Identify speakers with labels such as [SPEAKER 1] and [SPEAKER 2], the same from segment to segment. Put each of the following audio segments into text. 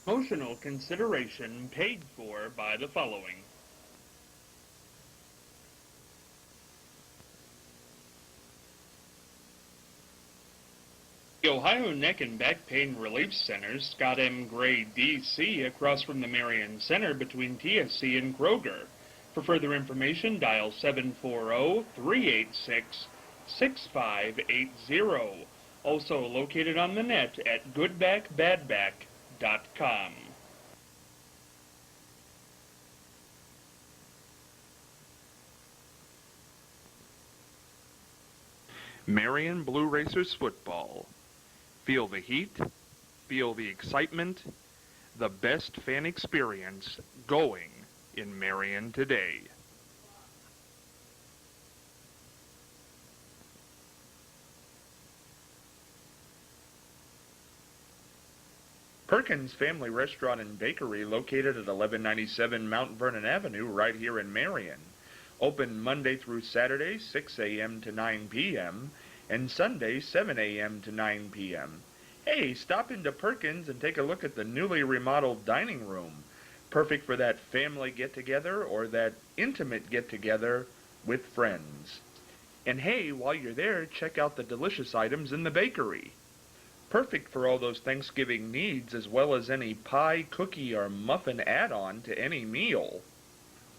[SPEAKER 1] Promotional consideration paid for by the following. The Ohio Neck and Back Pain Relief Center, Scott M. Gray, D.C., across from the Marion Center between TSC and Kroger. For further information, dial 740-386-6580. Also located on the net at goodbackbadback.com. Marion Blue Racers football. Feel the heat, feel the excitement, the best fan experience going in Marion today. Perkins Family Restaurant and Bakery, located at 1197 Mount Vernon Avenue, right here in Marion. Open Monday through Saturday, 6 a.m. to 9 p.m., and Sunday, 7 a.m. to 9 p.m. Hey, stop into Perkins and take a look at the newly remodeled dining room. Perfect for that family get-together or that intimate get-together with friends. And hey, while you're there, check out the delicious items in the bakery. Perfect for all those Thanksgiving needs, as well as any pie, cookie, or muffin add-on to any meal.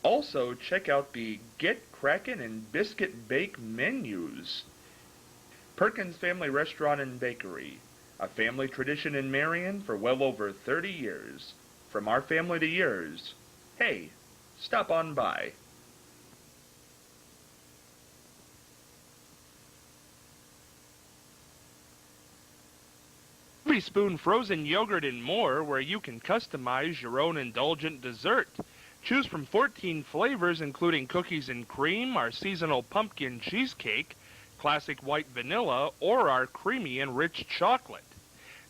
[SPEAKER 1] Also, check out the Get Crackin' and Biscuit Bake menus. Perkins Family Restaurant and Bakery, a family tradition in Marion for well over 30 years. From our family to yours. Hey, stop on by. Ruby Spoon Frozen Yogurt and More, where you can customize your own indulgent dessert. Choose from 14 flavors, including cookies and cream, our seasonal pumpkin cheesecake, classic white vanilla, or our creamy and rich chocolate.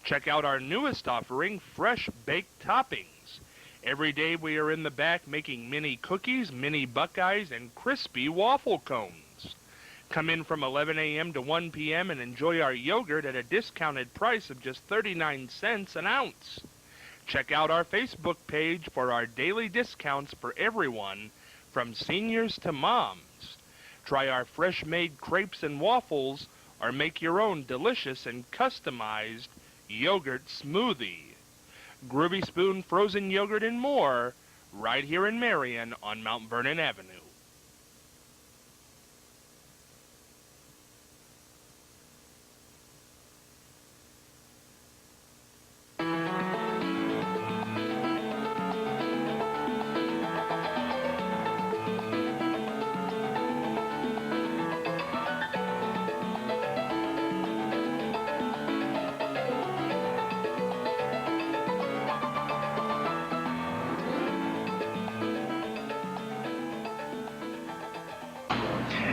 [SPEAKER 1] Check out our newest offering, fresh baked toppings. Every day we are in the back making mini cookies, mini buckeyes, and crispy waffle cones. Come in from 11 a.m. to 1 p.m. and enjoy our yogurt at a discounted price of just 39 cents an ounce. Check out our Facebook page for our daily discounts for everyone, from seniors to moms. Try our fresh-made crepes and waffles, or make your own delicious and customized yogurt smoothie. Groovy Spoon Frozen Yogurt and More, right here in Marion on Mount Vernon Avenue.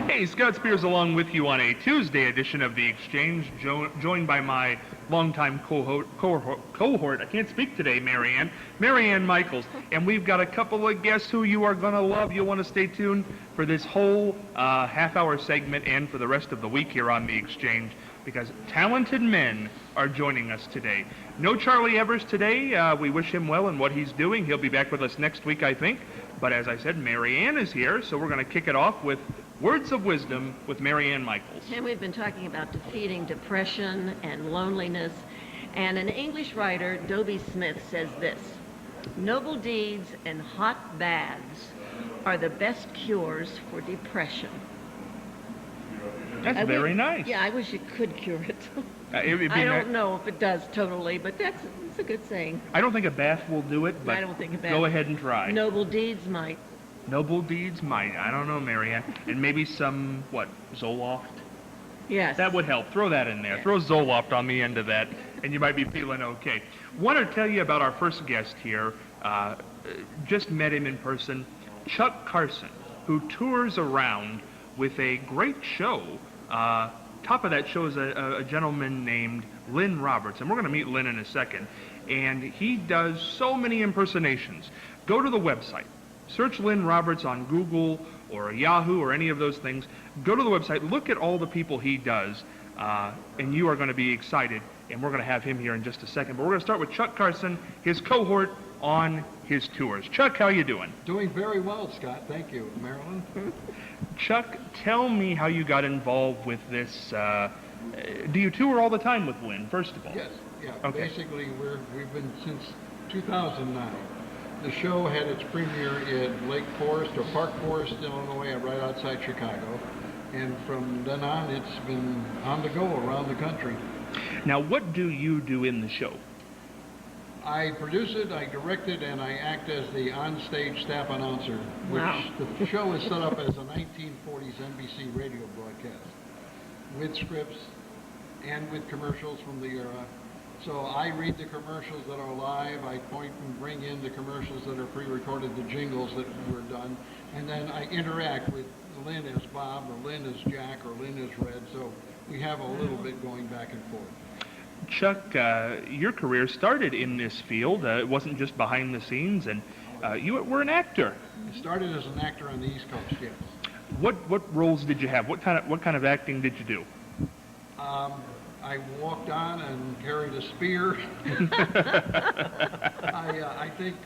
[SPEAKER 1] Hey, Scott Spears along with you on a Tuesday edition of The Exchange, joined by my longtime cohort, I can't speak today, Marianne Michaels. And we've got a couple of guests who you are going to love. You'll want to stay tuned for this whole half-hour segment and for the rest of the week here on The Exchange, because talented men are joining us today. No Charlie Evers today. We wish him well in what he's doing. He'll be back with us next week, I think. But as I said, Marianne is here, so we're going to kick it off with Words of Wisdom with Marianne Michaels.
[SPEAKER 2] And we've been talking about defeating depression and loneliness. And an English writer, Dobie Smith, says this: noble deeds and hot baths are the best cures for depression.
[SPEAKER 1] That's very nice.
[SPEAKER 2] Yeah, I wish it could cure it.
[SPEAKER 1] I
[SPEAKER 2] don't know if it does totally, but it's a good saying.
[SPEAKER 1] I don't think a bath will do it, but
[SPEAKER 2] I don't think a bath.
[SPEAKER 1] Go ahead and try.
[SPEAKER 2] Noble deeds might.
[SPEAKER 1] Noble deeds might. I don't know, Marianne. And maybe some, Zoloft?
[SPEAKER 2] Yes.
[SPEAKER 1] That would help. Throw that in there. Throw Zoloft on the end of that, and you might be feeling okay. Want to tell you about our first guest here. Just met him in person. Chuck Carson, who tours around with a great show. Top of that show is a gentleman named Lynn Roberts, and we're going to meet Lynn in a second. And he does so many impersonations. Go to the website. Search Lynn Roberts on Google or Yahoo or any of those things. Go to the website, look at all the people he does, and you are going to be excited and we're going to have him here in just a second. But we're going to start with Chuck Carson, his cohort on his tours. Chuck, how you doing?
[SPEAKER 3] Doing very well, Scott. Thank you, Marilyn.
[SPEAKER 1] Chuck, tell me how you got involved with this. Do you tour all the time with Lynn, first of all?
[SPEAKER 3] Yes, yeah.
[SPEAKER 1] Okay.
[SPEAKER 3] Basically, we've been since 2009. The show had its premiere in Lake Forest or Park Forest, Illinois, right outside Chicago. And from then on, it's been on the go around the country.
[SPEAKER 1] Now, what do you do in the show?
[SPEAKER 3] I produce it, I direct it, and I act as the onstage staff announcer, which
[SPEAKER 2] Wow.
[SPEAKER 3] the show is set up as a 1940s NBC radio broadcast with scripts and with commercials from the era. So I read the commercials that are live, I point and bring in the commercials that are pre-recorded, the jingles that were done, and then I interact with Lynn as Bob, or Lynn as Jack, or Lynn as Red, so we have a little bit going back and forth.
[SPEAKER 1] Chuck, your career started in this field. It wasn't just behind the scenes, and you were an actor.
[SPEAKER 3] I started as an actor on the East Coast, yes.
[SPEAKER 1] What roles did you have? What kind of acting did you do?
[SPEAKER 3] I walked on and carried a spear. I think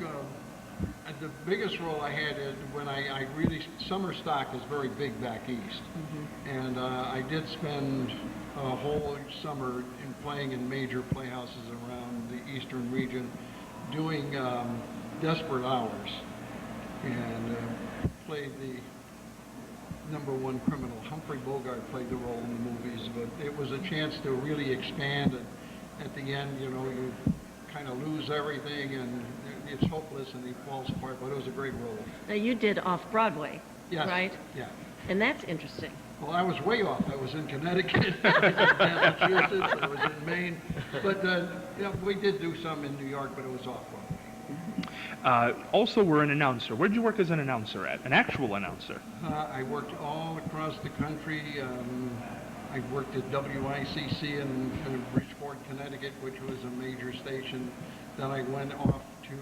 [SPEAKER 3] the biggest role I had is when I really, summer stock is very big back east. And I did spend a whole summer playing in major playhouses around the eastern region, doing Desperate Hours, and played the #1 criminal. Humphrey Bogart played the role in the movies, but it was a chance to really expand. And at the end, you know, you kind of lose everything, and it's hopeless, and he falls apart. But it was a great role.
[SPEAKER 2] Now, you did Off-Broadway,
[SPEAKER 3] Yes.
[SPEAKER 2] right?
[SPEAKER 3] Yeah.
[SPEAKER 2] And that's interesting.
[SPEAKER 3] Well, I was way off. I was in Connecticut, I was in Massachusetts, I was in Maine. But yeah, we did do some in New York, but it was off-Broadway.
[SPEAKER 1] Also, we're an announcer. Where'd you work as an announcer at? An actual announcer?
[SPEAKER 3] I worked all across the country. I worked at WICC in Bridgeport, Connecticut, which was a major station. Then I went off to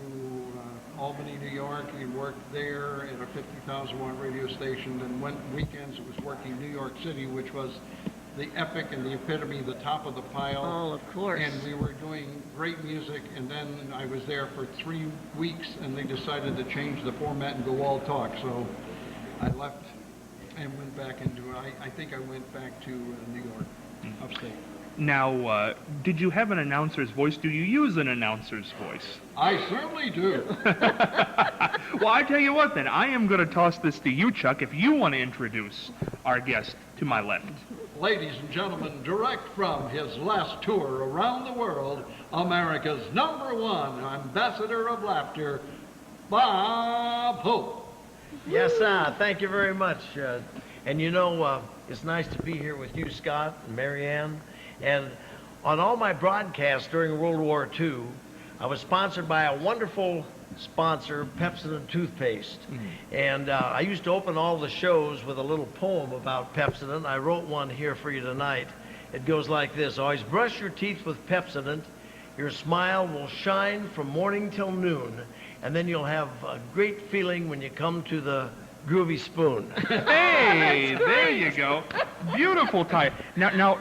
[SPEAKER 3] Albany, New York, and worked there at a 50,000 watt radio station. Then went weekends, it was working New York City, which was the epic and the epitome, the top of the pile.
[SPEAKER 2] Oh, of course.
[SPEAKER 3] And we were doing great music, and then I was there for 3 weeks, and they decided to change the format and go all talk. So I left and went back into, I think I went back to New York, upstate.
[SPEAKER 1] Now, did you have an announcer's voice? Do you use an announcer's voice?
[SPEAKER 3] I certainly do.
[SPEAKER 1] Well, I tell you what then, I am going to toss this to you, Chuck, if you want to introduce our guest to my left.
[SPEAKER 3] Ladies and gentlemen, direct from his last tour around the world, America's #1 ambassador of laughter, Bob Hope.
[SPEAKER 4] Yes, sir. Thank you very much. And you know, it's nice to be here with you, Scott and Marianne. And on all my broadcasts during World War II, I was sponsored by a wonderful sponsor, Pepsodent toothpaste. And I used to open all the shows with a little poem about Pepsodent. I wrote one here for you tonight. It goes like this: always brush your teeth with Pepsodent. Your smile will shine from morning till noon. And then you'll have a great feeling when you come to the groovy spoon.
[SPEAKER 1] Hey, there you go. Beautiful tie. Now,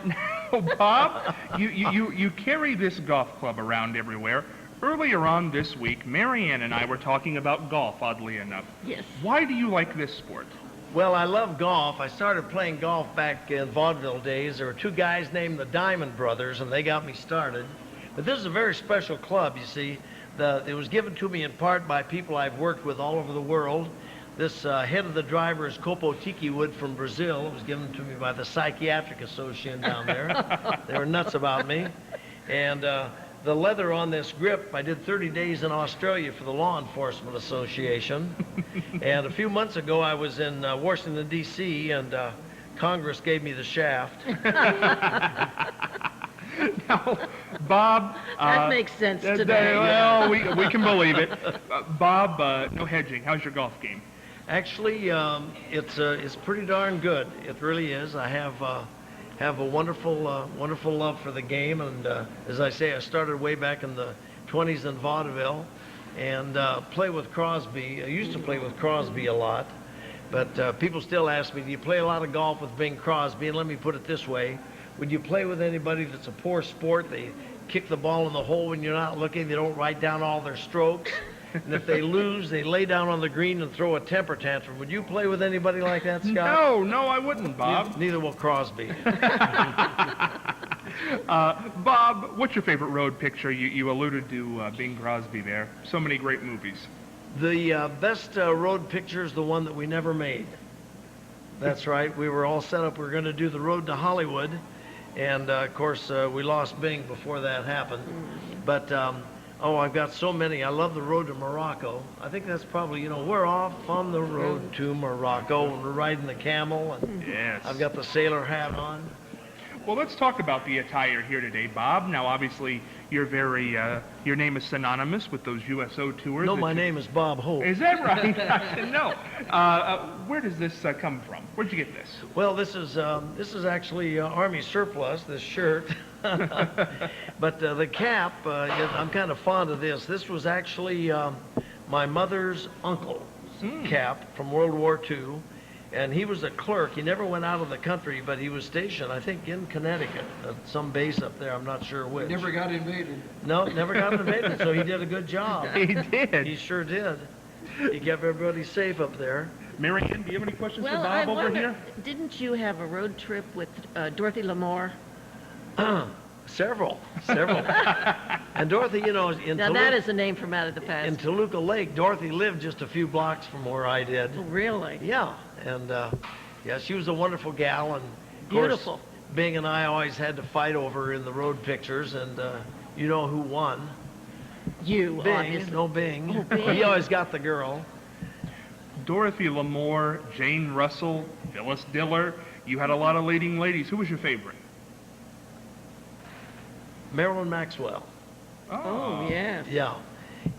[SPEAKER 1] Bob, you carry this golf club around everywhere. Earlier on this week, Marianne and I were talking about golf, oddly enough.
[SPEAKER 2] Yes.
[SPEAKER 1] Why do you like this sport?
[SPEAKER 4] Well, I love golf. I started playing golf back in vaudeville days. There were 2 guys named the Diamond Brothers, and they got me started. But this is a very special club, you see. It was given to me in part by people I've worked with all over the world. This head of the driver is Copo Tiki Wood from Brazil. It was given to me by the Psychiatric Association down there. They were nuts about me. And the leather on this grip, I did 30 days in Australia for the Law Enforcement Association. And a few months ago, I was in Washington, D.C., and Congress gave me the shaft.
[SPEAKER 1] Now, Bob...
[SPEAKER 2] That makes sense today.
[SPEAKER 1] Well, we can believe it. Bob, no hedging. How's your golf game?
[SPEAKER 4] Actually, it's pretty darn good. It really is. I have a wonderful love for the game, and as I say, I started way back in the 20s in vaudeville, and play with Crosby. I used to play with Crosby a lot, but people still ask me, do you play a lot of golf with Bing Crosby? And let me put it this way: would you play with anybody that's a poor sport? They kick the ball in the hole when you're not looking. They don't write down all their strokes. And if they lose, they lay down on the green and throw a temper tantrum. Would you play with anybody like that, Scott?
[SPEAKER 1] No, I wouldn't, Bob.
[SPEAKER 4] Neither will Crosby.
[SPEAKER 1] Bob, what's your favorite road picture? You alluded to Bing Crosby there. So many great movies.
[SPEAKER 4] The best road picture is the one that we never made. That's right. We were all set up. We were going to do the road to Hollywood. And, of course, we lost Bing before that happened. But, I've got so many. I love the road to Morocco. I think that's probably, we're off on the road to Morocco, and we're riding the camel. And
[SPEAKER 1] Yes.
[SPEAKER 4] I've got the sailor hat on.
[SPEAKER 1] Well, let's talk about the attire here today, Bob. Now, obviously, you're your name is synonymous with those USO tours.
[SPEAKER 4] No, my name is Bob Hope.
[SPEAKER 1] Is that right? I didn't know. Where does this come from? Where'd you get this?
[SPEAKER 4] Well, this is actually Army surplus, this shirt. But the cap, I'm kind of fond of this. This was actually my mother's uncle's cap from World War II. And he was a clerk. He never went out of the country, but he was stationed, I think, in Connecticut, at some base up there. I'm not sure which.
[SPEAKER 3] Never got invaded.
[SPEAKER 4] No, never got invaded, so he did a good job.
[SPEAKER 1] He did.
[SPEAKER 4] He sure did. He kept everybody safe up there.
[SPEAKER 1] Mary Ann, do you have any questions
[SPEAKER 2] Well,
[SPEAKER 1] for
[SPEAKER 2] I
[SPEAKER 1] Bob over
[SPEAKER 2] wonder,
[SPEAKER 1] here?
[SPEAKER 2] didn't you have a road trip with Dorothy Lamour?
[SPEAKER 4] Several. And Dorothy, in
[SPEAKER 2] Now
[SPEAKER 4] Toluca,
[SPEAKER 2] that is a name from out of the past.
[SPEAKER 4] in Toluca Lake, Dorothy lived just a few blocks from where I did.
[SPEAKER 2] Oh, really?
[SPEAKER 4] Yeah, and she was a wonderful gal, and of
[SPEAKER 2] Beautiful.
[SPEAKER 4] course, Bing and I always had to fight over in the road pictures, and you know who won?
[SPEAKER 2] You,
[SPEAKER 4] Bing.
[SPEAKER 2] obviously.
[SPEAKER 4] No, Bing.
[SPEAKER 2] Oh, Bing.
[SPEAKER 4] He always got the girl.
[SPEAKER 1] Dorothy Lamour, Jane Russell, Phyllis Diller. You had a lot of leading ladies. Who was your favorite?
[SPEAKER 4] Marilyn Maxwell.
[SPEAKER 2] Oh, yes.
[SPEAKER 4] Yeah.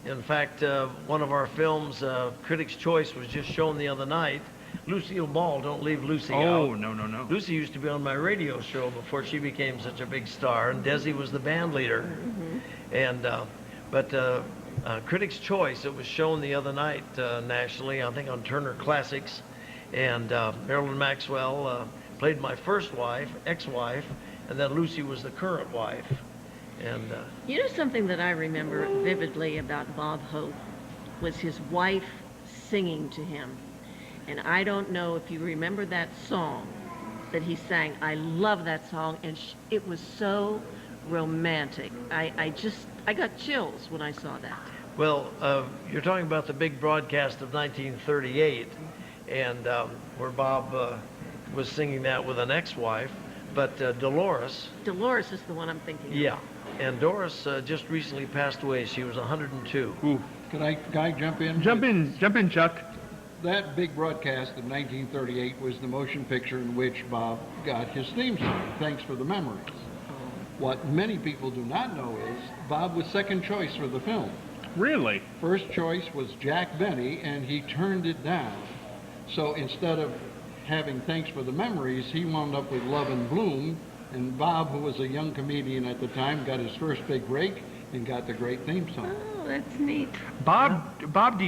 [SPEAKER 4] In fact, one of our films, Critics' Choice, was just shown the other night. Lucille Ball, don't leave Lucy out.
[SPEAKER 1] Oh, no.
[SPEAKER 4] Lucy used to be on my radio show before she became such a big star, and Desi was the band leader. And but Critics' Choice, it was shown the other night nationally, I think on Turner Classics, and Marilyn Maxwell played my first wife, ex-wife, and then Lucy was the current wife. And
[SPEAKER 2] You know something that I remember vividly about Bob Hope was his wife singing to him. And I don't know if you remember that song that he sang. I love that song, and it was so romantic. I got chills when I saw that.
[SPEAKER 4] well, you're talking about the big broadcast of 1938, and where Bob was singing that with an ex-wife, but Dolores.
[SPEAKER 2] Dolores is the one I'm thinking of.
[SPEAKER 4] Yeah, and Doris just recently passed away. She was 102.
[SPEAKER 1] Ooh.
[SPEAKER 3] Could I jump in?
[SPEAKER 1] Jump in, Chuck.
[SPEAKER 3] That big broadcast of 1938 was the motion picture in which Bob got his theme song, Thanks for the Memories. What many people do not know is Bob was second choice for the film.
[SPEAKER 1] Really?
[SPEAKER 3] First choice was Jack Benny, and he turned it down. So instead of having Thanks for the Memories, he wound up with Love and Bloom, and Bob, who was a young comedian at the time, got his first big break and got the great theme song.
[SPEAKER 2] Oh, that's neat.
[SPEAKER 1] Bob, do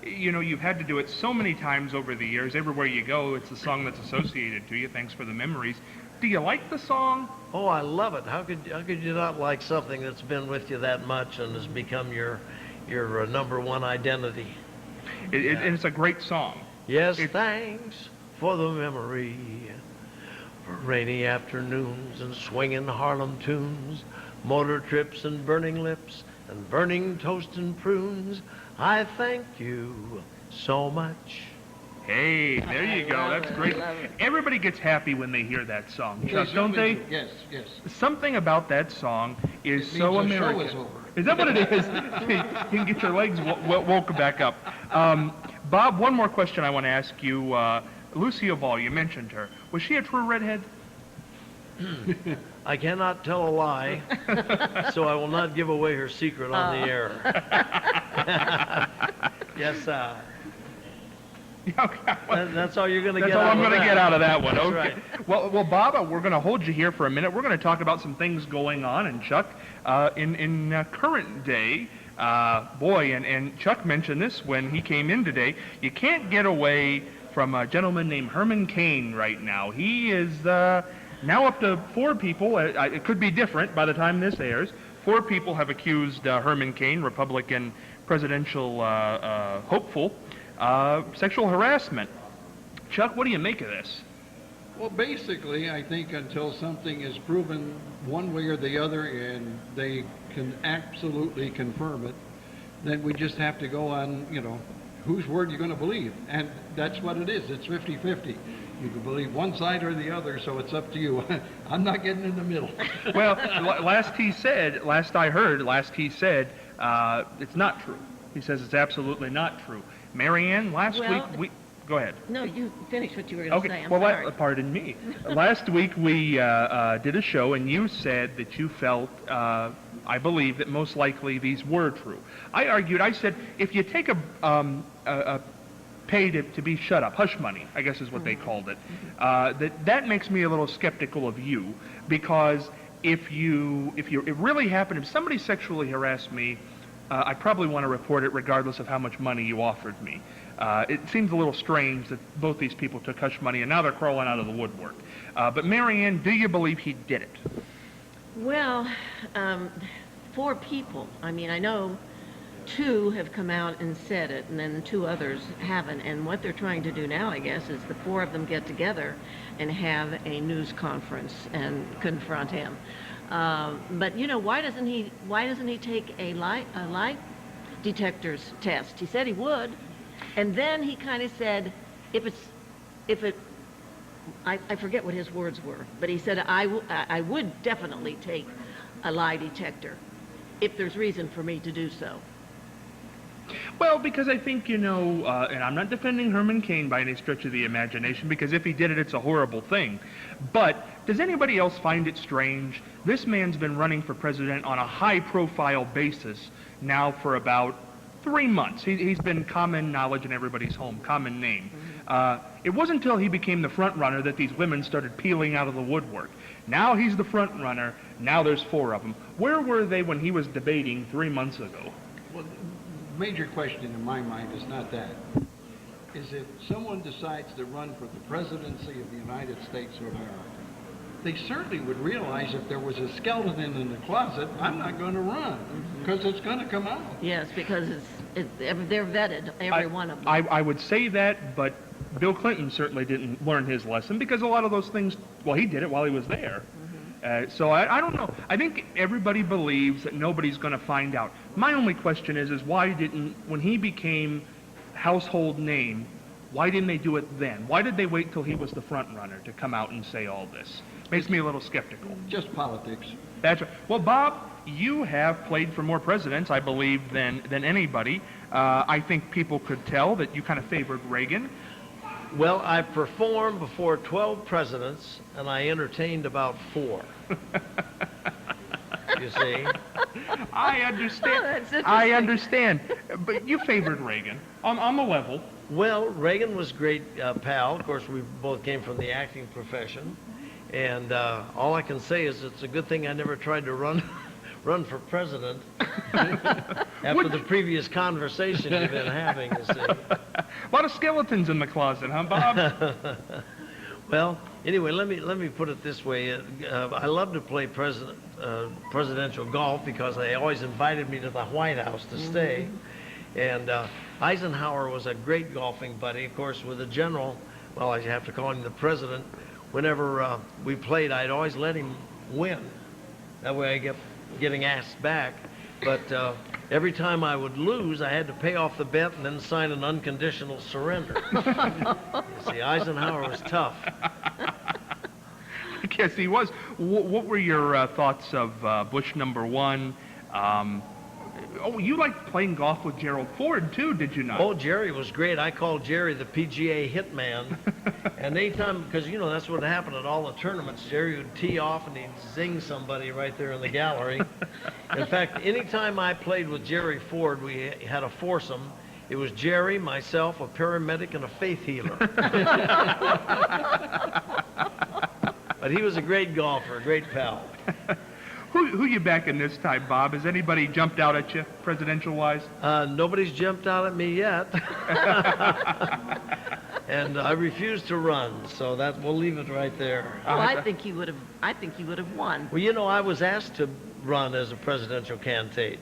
[SPEAKER 1] you've had to do it so many times over the years. Everywhere you go, it's the song that's associated to you. Thanks for the memories. Do you like the song?
[SPEAKER 4] Oh, I love it. How could you not like something that's been with you that much and has become your number one identity?
[SPEAKER 1] And it's a great song.
[SPEAKER 4] Yes, thanks for the memory, for rainy afternoons and swinging Harlem tunes, motor trips and burning lips and burning toast and prunes. I thank you so much.
[SPEAKER 1] Hey, there you go. That's great. Everybody gets happy when they hear that song, Chuck, don't they?
[SPEAKER 3] Yes.
[SPEAKER 1] Something about that song is
[SPEAKER 3] It
[SPEAKER 1] so
[SPEAKER 3] means the show
[SPEAKER 1] American.
[SPEAKER 3] is over.
[SPEAKER 1] Is that what it is? You can get your legs woken back up. Bob, one more question I want to ask you. Lucille Ball, you mentioned her. Was she a true redhead?
[SPEAKER 4] I cannot tell a lie, so I will not give away her secret on the air. Yes, that's all you're going to get
[SPEAKER 1] That's all
[SPEAKER 4] out
[SPEAKER 1] I'm
[SPEAKER 4] of
[SPEAKER 1] going to
[SPEAKER 4] that.
[SPEAKER 1] get out of that one.
[SPEAKER 4] That's
[SPEAKER 1] Okay.
[SPEAKER 4] right.
[SPEAKER 1] Well, Bob, we're going to hold you here for a minute. We're going to talk about some things going on, and Chuck, in current day, and Chuck mentioned this when he came in today. You can't get away from a gentleman named Herman Cain right now. He is now up to 4 people. It could be different by the time this airs. 4 people have accused Herman Cain, Republican presidential hopeful, sexual harassment. Chuck, what do you make of this?
[SPEAKER 3] Well, basically, I think until something is proven one way or the other and they can absolutely confirm it, then we just have to go on, whose word you're going to believe. And that's what it is. It's 50-50. You can believe one side or the other, so it's up to you. I'm not getting in the middle.
[SPEAKER 1] Well, last he said, it's not true. He says it's absolutely not true. Marianne, last week, go ahead.
[SPEAKER 2] No, you finish what you were going to say. I'm
[SPEAKER 1] well,
[SPEAKER 2] sorry.
[SPEAKER 1] Pardon me. Last week we did a show, and you said that you felt, I believe, that most likely these were true. I said, if you take a pay to be shut up, hush money, I guess is what they called it, that makes me a little skeptical of you, because if it really happened, if somebody sexually harassed me, I probably want to report it regardless of how much money you offered me. It seems a little strange that both these people took hush money and now they're crawling out of the woodwork. But Marianne, do you believe he did it?
[SPEAKER 2] Well, 4 people. I mean, I know 2 have come out and said it, and then 2 others haven't. And what they're trying to do now, I guess, is the 4 of them get together and have a news conference and confront him. But why doesn't he take a lie detector's test? He said he would, and then he kind of said, I forget what his words were, but he said I would definitely take a lie detector if there's reason for me to do so.
[SPEAKER 1] Well, because I think, and I'm not defending Herman Cain by any stretch of the imagination, because if he did it, it's a horrible thing. But does anybody else find it strange? This man's been running for president on a high-profile basis now for about 3 months. He's been common knowledge in everybody's home, common name. It wasn't until he became the front runner that these women started peeling out of the woodwork. Now he's the front runner. Now there's 4 of them. Where were they when he was debating 3 months ago?
[SPEAKER 3] Well, major question in my mind is not that. Is if someone decides to run for the presidency of the United States of America, they certainly would realize if there was a skeleton in the closet, I'm not going to run, because it's going to come out.
[SPEAKER 2] Yes, because they're vetted, every one of them.
[SPEAKER 1] I would say that, but Bill Clinton certainly didn't learn his lesson, because a lot of those things, well, he did it while he was there. So I don't know. I think everybody believes that nobody's going to find out. My only question is why didn't, when he became household name, why didn't they do it then? Why did they wait till he was the front runner to come out and say all this? Makes me a little skeptical.
[SPEAKER 3] Just politics.
[SPEAKER 1] That's right. Well, Bob, you have played for more presidents, I believe, than anybody. I think people could tell that you kind of favored Reagan.
[SPEAKER 4] Well, I performed before 12 presidents, and I entertained about 4. You see?
[SPEAKER 1] I understand.
[SPEAKER 2] Oh, that's interesting.
[SPEAKER 1] I understand. But you favored Reagan on the level.
[SPEAKER 4] Well, Reagan was a great pal. Of course, we both came from the acting profession. And all I can say is it's a good thing I never tried to run for president after the previous conversation you've been having, you see.
[SPEAKER 1] A lot of skeletons in the closet, huh, Bob?
[SPEAKER 4] Well, anyway, let me put it this way. I love to play presidential golf because they always invited me to the White House to stay. And Eisenhower was a great golfing buddy. Of course, with the general, well, I have to call him the president. Whenever we played, I'd always let him win. That way I kept getting asked back. But every time I would lose, I had to pay off the bet and then sign an unconditional surrender. You see, Eisenhower was tough.
[SPEAKER 1] I guess he was. What were your thoughts of Bush #1? You liked playing golf with Gerald Ford, too, did you not?
[SPEAKER 4] Oh, Jerry was great. I called Jerry the PGA hitman. And anytime, because, that's what happened at all the tournaments. Jerry would tee off and he'd zing somebody right there in the gallery. In fact, anytime I played with Jerry Ford, we had a foursome. It was Jerry, myself, a paramedic, and a faith healer. But he was a great golfer, a great pal.
[SPEAKER 1] Who you backing this time, Bob? Has anybody jumped out at you, presidential-wise?
[SPEAKER 4] Nobody's jumped out at me yet. And I refuse to run, so we'll leave it right there.
[SPEAKER 2] Well, I think you would have won.
[SPEAKER 4] Well, I was asked to run as a presidential candidate.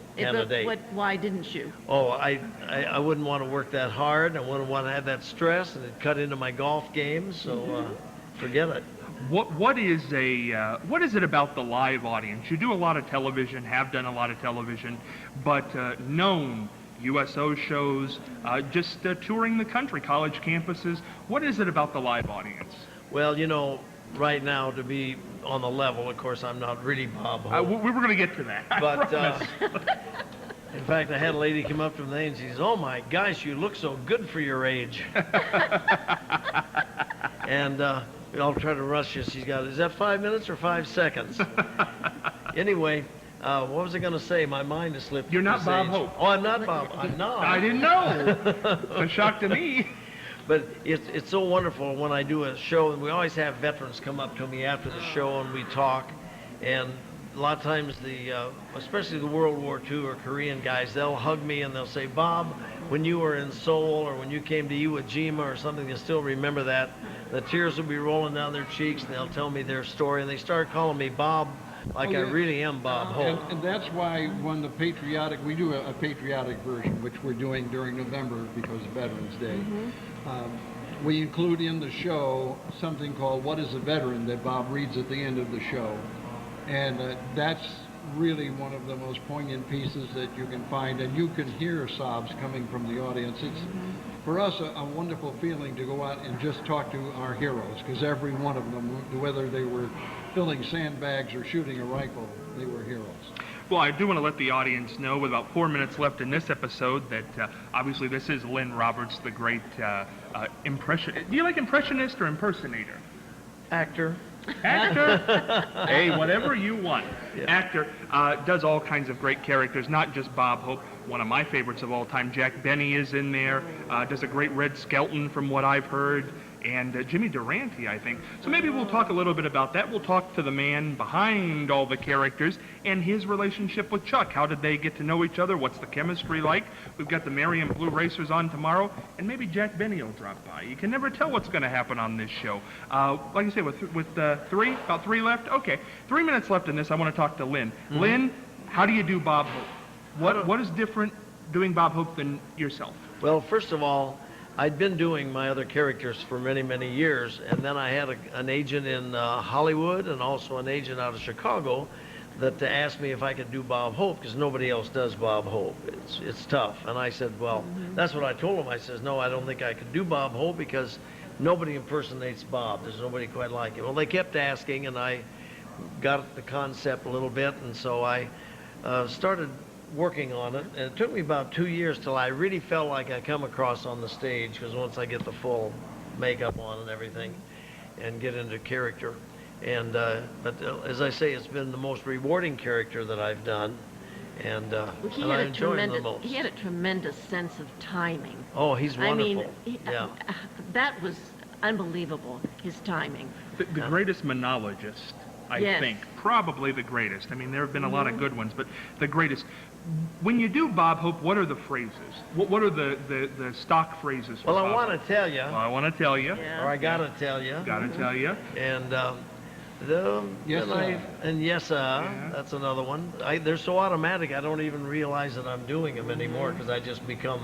[SPEAKER 2] Why didn't you?
[SPEAKER 4] Oh, I wouldn't want to work that hard. I wouldn't want to have that stress, and it cut into my golf game. So forget it.
[SPEAKER 1] What is it about the live audience? You do a lot of television, have done a lot of television, but known USO shows, just touring the country, college campuses. What is it about the live audience?
[SPEAKER 4] Well, you know, right now to be on the level, of course, I'm not really Bob Hope.
[SPEAKER 1] We were going to get to that. I
[SPEAKER 4] But
[SPEAKER 1] promise.
[SPEAKER 4] in fact, I had a lady come up to me and she says, "Oh my gosh, you look so good for your age." And I'll try to rush you. She's got, is that 5 minutes or 5 seconds? Anyway, what was I going to say? My mind has slipped.
[SPEAKER 1] You're
[SPEAKER 4] at
[SPEAKER 1] not
[SPEAKER 4] this
[SPEAKER 1] Bob
[SPEAKER 4] age.
[SPEAKER 1] Hope.
[SPEAKER 4] Oh, I'm not Bob. I'm not.
[SPEAKER 1] I didn't know. A shock to me.
[SPEAKER 4] But it's so wonderful when I do a show, and we always have veterans come up to me after the show and we talk. And a lot of times especially the World War II or Korean guys, they'll hug me and they'll say, "Bob, when you were in Seoul or when you came to Iwo Jima or something, they still remember that." The tears will be rolling down their cheeks and they'll tell me their story, and they start calling me Bob like I really am Bob Hope.
[SPEAKER 3] And that's why when we do a patriotic version, which we're doing during November because of Veterans Day. We include in the show something called "What is a Veteran" that Bob reads at the end of the show. And that's really one of the most poignant pieces that you can find, and you can hear sobs coming from the audience. It's, for us, a wonderful feeling to go out and just talk to our heroes, because every one of them, whether they were filling sandbags or shooting a rifle, they were heroes.
[SPEAKER 1] Well, I do want to let the audience know, with about 4 minutes left in this episode, that obviously this is Lynn Roberts, the great impression. Do you like impressionist or impersonator?
[SPEAKER 4] Actor.
[SPEAKER 1] Actor. Hey, whatever you want.
[SPEAKER 4] Yeah.
[SPEAKER 1] Actor does all kinds of great characters, not just Bob Hope. One of my favorites of all time, Jack Benny, is in there. Does a great Red Skelton, from what I've heard. And Jimmy Durante, I think. So maybe we'll talk a little bit about that. We'll talk to the man behind all the characters and his relationship with Chuck. How did they get to know each other? What's the chemistry like? We've got the Marion Blue Racers on tomorrow, and maybe Jack Benny will drop by. You can never tell what's going to happen on this show. Like I say, with about three left? Okay, 3 minutes left in this. I want to talk to Lynn.
[SPEAKER 4] Mm-hmm.
[SPEAKER 1] Lynn, how do you do Bob Hope? What is different doing Bob Hope than yourself?
[SPEAKER 4] Well, first of all, I'd been doing my other characters for many, many years, and then I had an agent in Hollywood and also an agent out of Chicago that asked me if I could do Bob Hope, because nobody else does Bob Hope. It's tough. And I said, well, that's what I told him. I says, no, I don't think I could do Bob Hope because nobody impersonates Bob. There's nobody quite like him. Well, they kept asking, and I got the concept a little bit, and so I started working on it, and it took me about 2 years till I really felt like I come across on the stage, because once I get the full makeup on and everything and get into character. And but as I say, it's been the most rewarding character that I've done, and I enjoy him the most.
[SPEAKER 2] He had a tremendous sense of timing.
[SPEAKER 4] Oh, he's wonderful.
[SPEAKER 2] I mean,
[SPEAKER 4] yeah.
[SPEAKER 2] That was unbelievable, his timing.
[SPEAKER 1] The greatest monologist, I
[SPEAKER 2] Yes.
[SPEAKER 1] think. Probably the greatest. I mean, there have been a lot of good ones, but the greatest. When you do Bob Hope, what are the phrases? What are the stock phrases for
[SPEAKER 4] Well,
[SPEAKER 1] Bob
[SPEAKER 4] I want
[SPEAKER 1] Hope?
[SPEAKER 4] to tell you,
[SPEAKER 1] Well, I want to tell you.
[SPEAKER 2] Yeah.
[SPEAKER 4] or I gotta tell you,
[SPEAKER 1] Gotta tell you.
[SPEAKER 4] and
[SPEAKER 3] Yes, sir.
[SPEAKER 4] and yes, that's another one. They're so automatic, I don't even realize that I'm doing them anymore, because I just become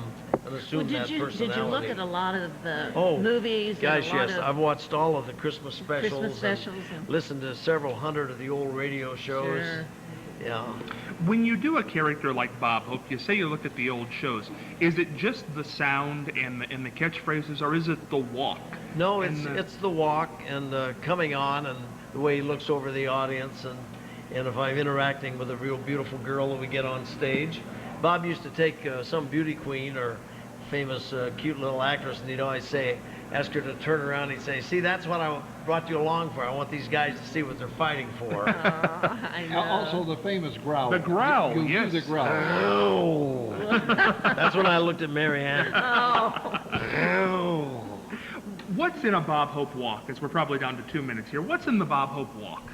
[SPEAKER 4] and assume that personality.
[SPEAKER 2] Did you look at a lot of the
[SPEAKER 4] Oh,
[SPEAKER 2] movies?
[SPEAKER 4] Gosh,
[SPEAKER 2] and a lot
[SPEAKER 4] yes.
[SPEAKER 2] of
[SPEAKER 4] I've watched all of the Christmas specials.
[SPEAKER 2] Christmas specials
[SPEAKER 4] And
[SPEAKER 2] and-
[SPEAKER 4] listened to several hundred of the old radio shows.
[SPEAKER 2] Sure.
[SPEAKER 4] Yeah.
[SPEAKER 1] When you do a character like Bob Hope, you say you look at the old shows. Is it just the sound and the catchphrases, or is it the walk?
[SPEAKER 4] No,
[SPEAKER 1] And
[SPEAKER 4] it's the walk and coming on and the way he looks over the audience, and if I'm interacting with a real beautiful girl that we get on stage. Bob used to take some beauty queen or famous cute little actress, and he'd always say, ask her to turn around, he'd say, see, that's what I brought you along for. I want these guys to see what they're fighting for.
[SPEAKER 2] I know.
[SPEAKER 3] Also, the famous growl.
[SPEAKER 1] The growl,
[SPEAKER 3] You
[SPEAKER 1] yes.
[SPEAKER 3] do the growl.
[SPEAKER 4] Oh. That's when I looked at Mary Ann.
[SPEAKER 2] Oh.
[SPEAKER 4] Oh.
[SPEAKER 1] What's in a Bob Hope walk? As we're probably down to 2 minutes here. What's in the Bob Hope walk?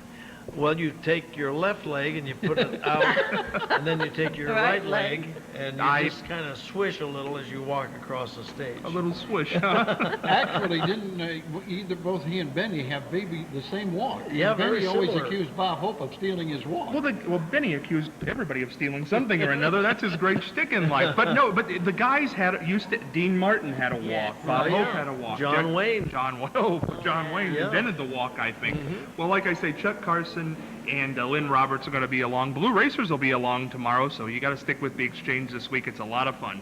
[SPEAKER 4] Well, you take your left leg and you put it out, and then you take your
[SPEAKER 2] Right
[SPEAKER 4] right leg and you
[SPEAKER 1] I-
[SPEAKER 4] just kind of swish a little as you walk across the stage.
[SPEAKER 1] A little swish, huh?
[SPEAKER 3] Actually, didn't both he and Benny have the same walk?
[SPEAKER 4] Yeah, very
[SPEAKER 3] Benny always
[SPEAKER 4] similar.
[SPEAKER 3] accused Bob Hope of stealing his walk.
[SPEAKER 1] Well, Benny accused everybody of stealing something or another. That's his great shtick in life. But no, but the guys Dean Martin had a walk.
[SPEAKER 2] Yes.
[SPEAKER 1] Bob
[SPEAKER 4] Oh,
[SPEAKER 1] Hope
[SPEAKER 4] yeah.
[SPEAKER 1] had a walk.
[SPEAKER 4] John Wayne.
[SPEAKER 1] John Wayne
[SPEAKER 4] Yeah.
[SPEAKER 1] invented the walk, I think. Well, like I say, Chuck Carson and Lynn Roberts are going to be along. Blue Racers will be along tomorrow, so you got to stick with the exchange this week. It's a lot of fun.